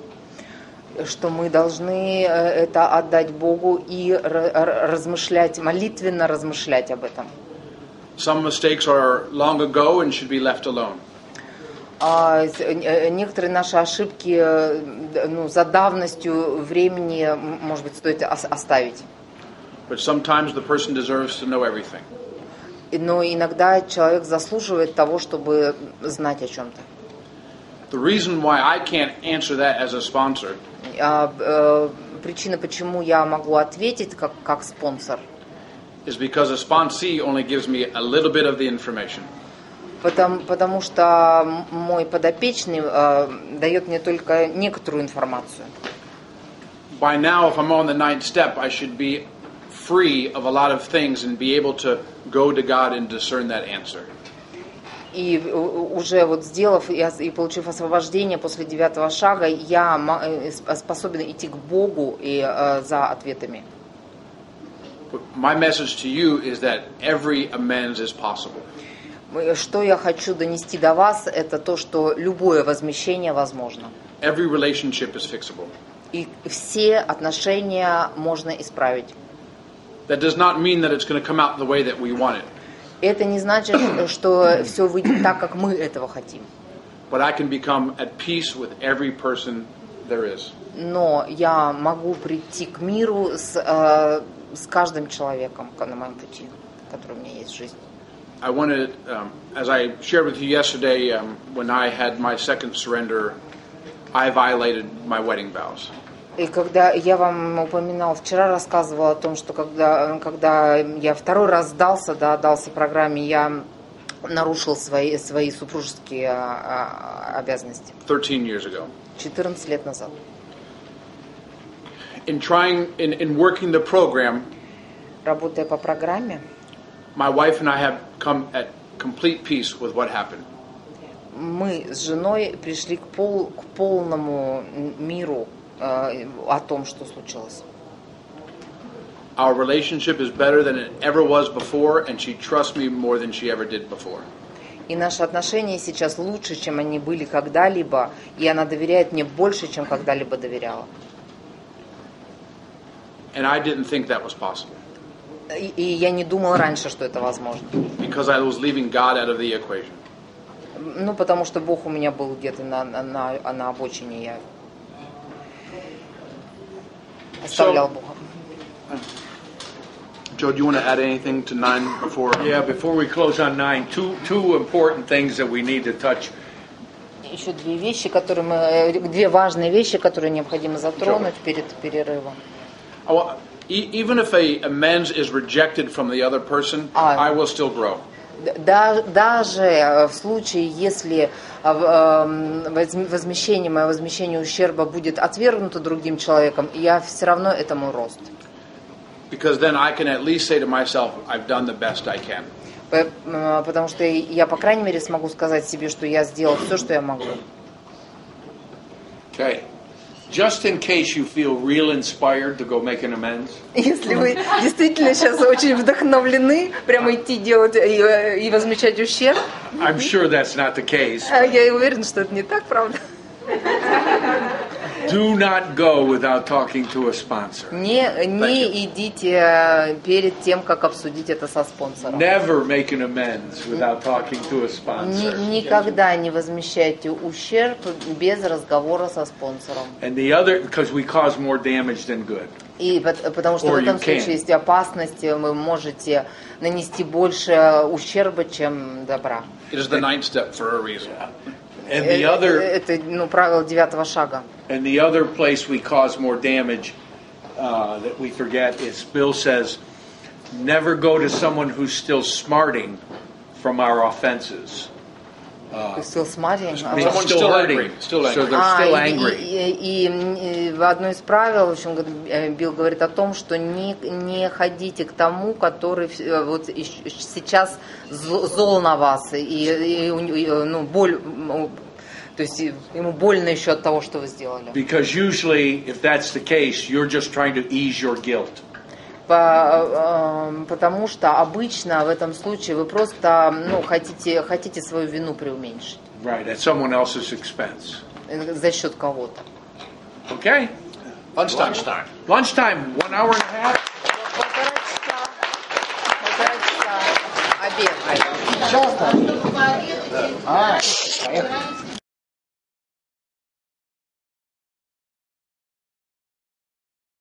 что мы должны это отдать Богу и размышлять, молитвенно размышлять об этом. Some mistakes are long ago and should be left alone. Некоторые наши ошибки за давностью времени, может быть, стоит оставить. But sometimes the person deserves to know everything. Но иногда человек заслуживает того, чтобы знать о чем-то. The reason why I can't answer that as a sponsor Причина, почему я могу ответить как спонсор, is because a sponsee only gives me a little bit of the information. потому что мой подопечный дает мне только некоторую информацию. By now, if I'm on the 9th step, I should be free of a lot of things and be able to go to God and discern that answer. И уже вот сделав и получив освобождение после 9-го шага, я способен идти к Богу и за ответами. My message to you is that every amends is possible. Что я хочу донести до вас, это то, что любое возмещение возможно. Every relationship is fixable. И все отношения можно исправить. That does not mean that it's going to come out the way that we want it. Это не значит, что все выйдет так, как мы этого хотим. But I can become at peace with every person there is. Но я могу прийти к миру с каждым человеком на моем пути, который у меня есть в жизни. I wanted, as I shared with you yesterday, when I had my second surrender, I violated my wedding vows. И когда я вам упоминал, вчера рассказывала о том, что когда я второй раз отдался программе, я нарушил свои супружеские обязанности. 13 years ago. 14 лет назад. In working the program, Работая по программе, my wife and I have come at complete peace with what happened. мы с женой пришли к полному миру о том, что случилось. Our relationship is better than it ever was before, and she trusts me more than she ever did before. И наши отношения сейчас лучше, чем они были когда-либо, и она доверяет мне больше, чем когда-либо доверяла. And I didn't think that was possible. И я не думал раньше, что это возможно. Because I was leaving God out of the equation. Ну, потому что Бог у меня был где-то на обочине, я оставлял Бога. Joe, do you want to add anything to 9 before? Yeah, before we close on 9, two important things that we need to touch. Еще две важные вещи, которые необходимо затронуть перед перерывом. Even if an amends is rejected from the other person, I will still grow. Даже в случае, если мое возмещение ущерба будет отвергнуто другим человеком, я все равно этому рост. Because then I can at least say to myself, I've done the best I can. Потому что я, по крайней мере, смогу сказать себе, что я сделал все, что я могу. Okay. Just in case you feel real inspired to go make an amends. Если вы действительно сейчас очень вдохновлены, прямо идти делать и возмещать ущерб. I'm sure that's not the case. Я уверен, что это не так, правда. Do not go without talking to a sponsor. Не идите перед тем, как обсудить это со спонсором. Never make an amends without talking to a sponsor. Никогда не возмещайте ущерб без разговора со спонсором. And the other, because we cause more damage than good. И потому что в этом случае есть опасность, вы можете нанести больше ущерба, чем добра. It is the 9th step for a reason. And the other, это правило 9-го шага. And the other place we cause more damage that we forget is Bill says, never go to someone who's still smarting from our offenses. Still smarting? Someone's still hurting. So they're still angry. И в одно из правил, в общем, Билл говорит о том, что не ходите к тому, который вот сейчас зол на вас, боль, то есть ему больно еще от того, что вы сделали. Because usually, if that's the case, you're just trying to ease your guilt. Потому что обычно в этом случае вы просто хотите свою вину преуменьшить. Right, at someone else's expense. За счет кого-то. Okay. Lunchtime. Lunchtime, 1 hour and a half. Полтора часа. Обед. Поехали.